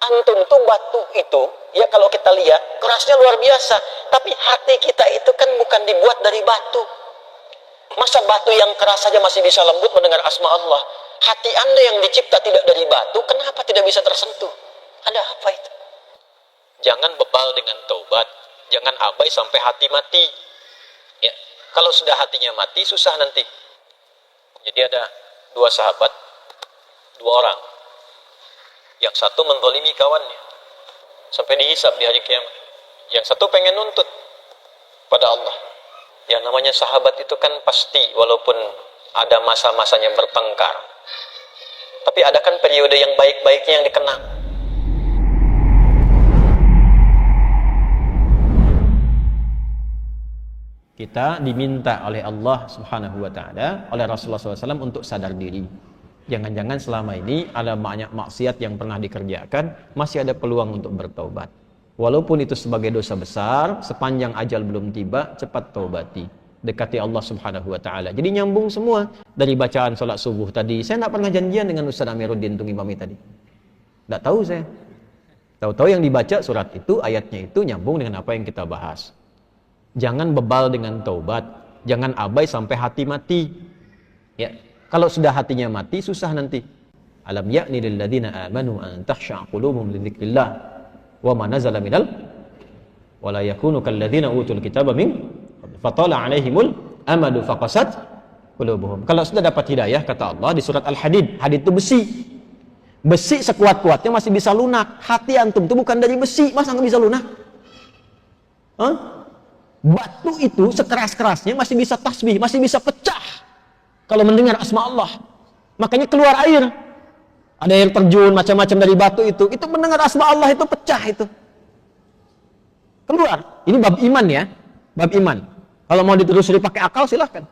Antum tuh batu itu, ya kalau kita lihat, kerasnya luar biasa. Tapi hati kita itu kan bukan dibuat dari batu. Masa batu yang keras saja masih bisa lembut mendengar asma Allah? Hati Anda yang dicipta tidak dari batu, kenapa tidak bisa tersentuh? Ada apa itu? Jangan bebal dengan taubat. Jangan abai sampai hati mati. Ya, kalau sudah hatinya mati, susah nanti. Jadi ada dua sahabat, dua orang. Yang satu menzalimi kawannya sampai dihisab di hari kiamat. Yang satu pengen nuntut pada Allah. Yang namanya sahabat itu kan pasti walaupun ada masa-masanya bertengkar, tapi ada kan periode yang baik-baiknya yang dikenang. Kita diminta oleh Allah Subhanahu wa Ta'ala, oleh Rasulullah SAW untuk sadar diri. Jangan-jangan selama ini ada banyak maksiat yang pernah dikerjakan, masih ada peluang untuk bertaubat. Walaupun itu sebagai dosa besar, sepanjang ajal belum tiba, cepat taubati. Dekati Allah Subhanahu wa Ta'ala. Jadi nyambung semua dari bacaan sholat subuh tadi. Saya tidak pernah janjian dengan Ustaz Amiruddin Tunggi Mami tadi. Tidak tahu saya. Tahu-tahu yang dibaca surat itu, ayatnya itu nyambung dengan apa yang kita bahas. Jangan bebal dengan taubat. Jangan abai sampai hati mati. Ya. Kalau sudah hatinya mati, susah nanti. Alam ya'ni lil ladzina amanu an takhsha'a qulubuhum li dzikrillah wa ma nazala minal wa la yakunu kal ladzina utul kitaba min fatala 'alaihimul amadu faqasat qulubuhum. Kalau sudah dapat hidayah, kata Allah di surat Al-Hadid, hadid itu besi. Besi sekuat-kuatnya masih bisa lunak. Hati antum itu bukan dari besi, masa nggak bisa lunak? Batu itu sekeras-kerasnya masih bisa tasbih, masih bisa pecah kalau mendengar asma Allah. Makanya keluar air. Ada air terjun macam-macam dari batu itu mendengar asma Allah itu pecah itu. Keluar. Ini bab iman ya. Bab iman. Kalau mau ditelusuri pakai akal silahkan.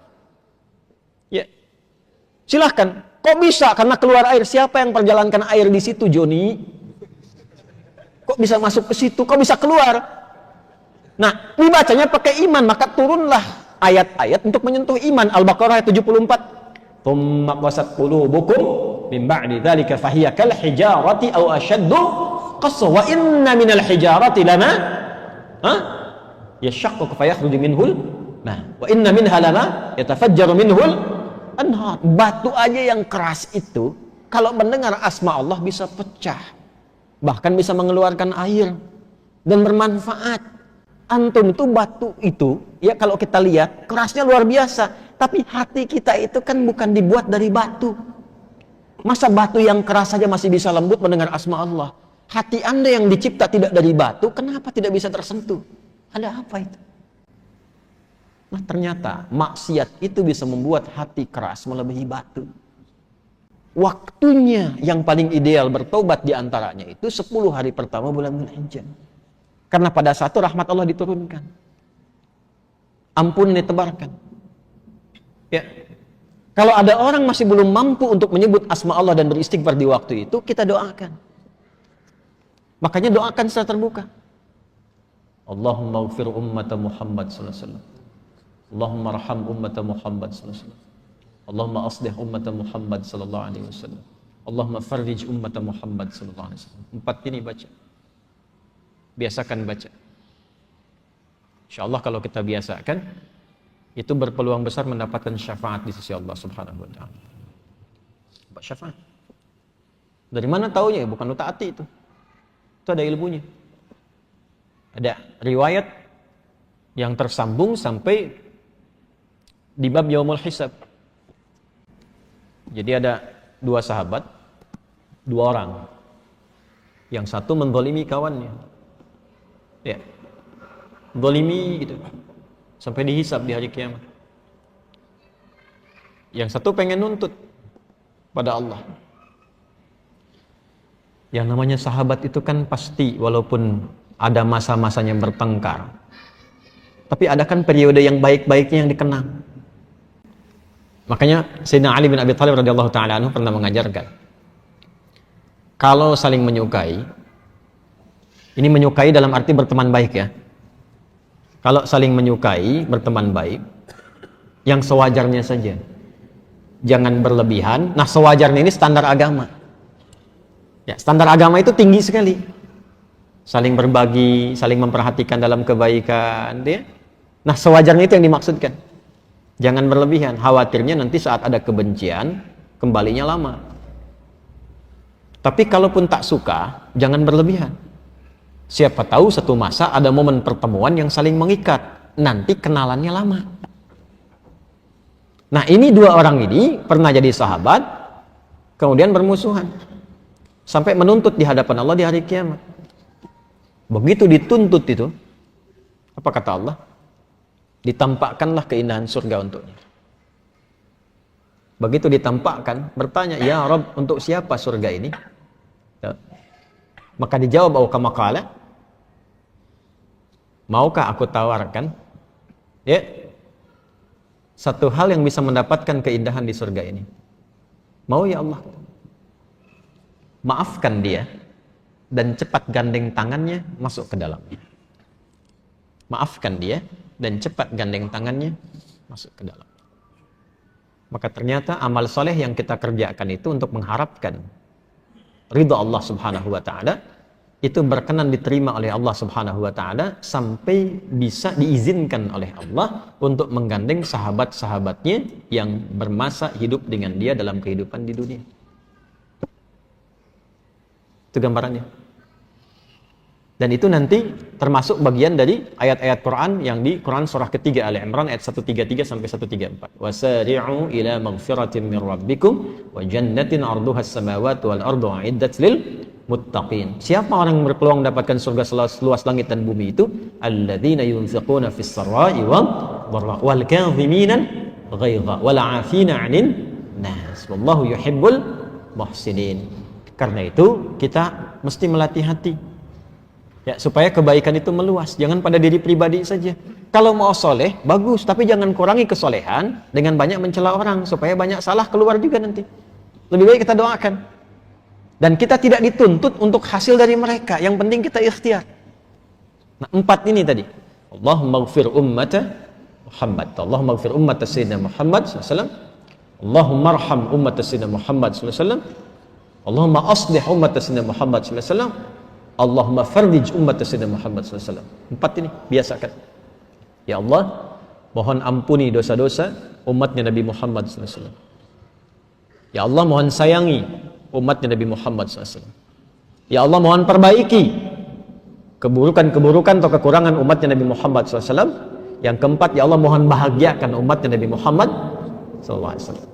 Ya. Silahkan. Kok bisa? Karena keluar air. Siapa yang perjalankan air di situ, Joni? Kok bisa masuk ke situ? Kok bisa keluar? Nah, dibacanya pakai iman, maka turunlah ayat-ayat untuk menyentuh iman. Al-Baqarah ayat 74. Tsumma qasat qulubukum min ba'di dzalika fahiya kal hijarati aw ashaddu qaswa wa inna minal hijarati lama yashaqqaqu fayakhruju minhul ma wa inna minha lama yatafajjaru minhul anhar. Batu aja yang keras itu kalau mendengar asma Allah bisa pecah, bahkan bisa mengeluarkan air dan bermanfaat. Antum itu batu itu, ya kalau kita lihat kerasnya luar biasa, tapi hati kita itu kan bukan dibuat dari batu. Masa batu yang keras saja masih bisa lembut mendengar asma Allah? Hati Anda yang dicipta tidak dari batu, kenapa tidak bisa tersentuh? Ada apa itu? Nah, ternyata maksiat itu bisa membuat hati keras melebihi batu. Waktunya yang paling ideal bertobat diantaranya itu 10 hari pertama bulan Dzulhijjah. Karena pada saat itu rahmat Allah diturunkan. Ampun ditebarkan. Ya. Kalau ada orang masih belum mampu untuk menyebut asma Allah dan beristighfar di waktu itu, kita doakan. Makanya doakan secara terbuka. Allahumma ighfir ummata Muhammad sallallahu alaihi wasallam. Allahumma arham ummata Muhammad sallallahu alaihi wasallam. Allahumma aslih ummata Muhammad sallallahu alaihi wasallam. Allahumma farrij ummata Muhammad sallallahu alaihi wasallam. 4 ini baca. Biasakan baca. InsyaAllah kalau kita biasakan, itu berpeluang besar mendapatkan syafaat di sisi Allah Subhanahu wa Ta'ala. Syafaat. Dari mana taunya? Bukan lu taati itu. Itu ada ilmunya. Ada riwayat yang tersambung sampai di bab Yaumul Hisab. Jadi ada 2 sahabat, 2 orang. Yang satu menzalimi kawannya. Ya, zalimi gitu sampai dihisab di hari kiamat. Yang satu pengen nuntut pada Allah. Yang namanya sahabat itu kan pasti walaupun ada masa-masanya bertengkar, tapi ada kan periode yang baik-baiknya yang dikenang. Makanya Sayyidina Ali bin Abi Thalib radhiyallahu ta'ala anhu pernah mengajarkan, kalau saling menyukai, ini menyukai dalam arti berteman baik ya. Kalau saling menyukai, berteman baik, yang sewajarnya saja. Jangan berlebihan. Nah, sewajarnya ini standar agama. Ya, standar agama itu tinggi sekali. Saling berbagi, saling memperhatikan dalam kebaikan, ya. Nah, sewajarnya itu yang dimaksudkan. Jangan berlebihan, khawatirnya nanti saat ada kebencian, kembalinya lama. Tapi kalaupun tak suka, jangan berlebihan. Siapa tahu satu masa ada momen pertemuan yang saling mengikat, nanti kenalannya lama. Nah, ini dua orang ini pernah jadi sahabat, kemudian bermusuhan. Sampai menuntut di hadapan Allah di hari kiamat. Begitu dituntut itu, apa kata Allah? Ditampakkanlah keindahan surga untuknya. Begitu ditampakkan, bertanya, ya Rabb, untuk siapa surga ini? Ya. Maka dijawab, kama qala, maukah aku tawarkan? Ya, satu hal yang bisa mendapatkan keindahan di surga ini. Mau ya Allah? Maafkan dia dan cepat gandeng tangannya masuk ke dalamnya. Maafkan dia dan cepat gandeng tangannya masuk ke dalam. Maka ternyata amal soleh yang kita kerjakan itu untuk mengharapkan ridha Allah Subhanahu wa taala, itu berkenan diterima oleh Allah Subhanahu wa taala sampai bisa diizinkan oleh Allah untuk menggandeng sahabat-sahabatnya yang bermasa hidup dengan dia dalam kehidupan di dunia. Itu gambarannya. Dan itu nanti termasuk bagian dari ayat-ayat Quran yang di Quran surah ketiga Ali Imran ayat 133 sampai 134. Wasari'u ila maghfiratin min rabbikum wa jannatin 'arduhas samawati wal ardu 'iddat lil muttaqin. Siapa orang yang berpeluang mendapatkan surga seluas langit dan bumi itu? Alladzina yunfiquna fis sarai wal dharra wal kadhimina ghaidha wal 'afina 'anil nas. Wallahu yuhibbul muhsinin. Karena itu kita mesti melatih hati. Ya, supaya kebaikan itu meluas, jangan pada diri pribadi saja. Kalau mau soleh, bagus, tapi jangan kurangi kesolehan dengan banyak mencela orang, supaya banyak salah keluar juga nanti. Lebih baik kita doakan. Dan kita tidak dituntut untuk hasil dari mereka, yang penting kita ikhtiar. Nah, 4 ini tadi. Allahumma ighfir ummata Muhammad. Allahumma ighfir ummata Sayyidina Muhammad SAW. Allahumma arham ummata Sayyidina Muhammad SAW. Allahumma aslih ummata Sayyidina Muhammad SAW. Allahumma farrij ummat Sayyidina Muhammad SAW. 4 ini biasakan. Ya Allah, mohon ampuni dosa-dosa umatnya Nabi Muhammad SAW. Ya Allah, mohon sayangi umatnya Nabi Muhammad SAW. Ya Allah, mohon perbaiki keburukan-keburukan atau kekurangan umatnya Nabi Muhammad SAW. Yang keempat, ya Allah, mohon bahagiakan umatnya Nabi Muhammad SAW.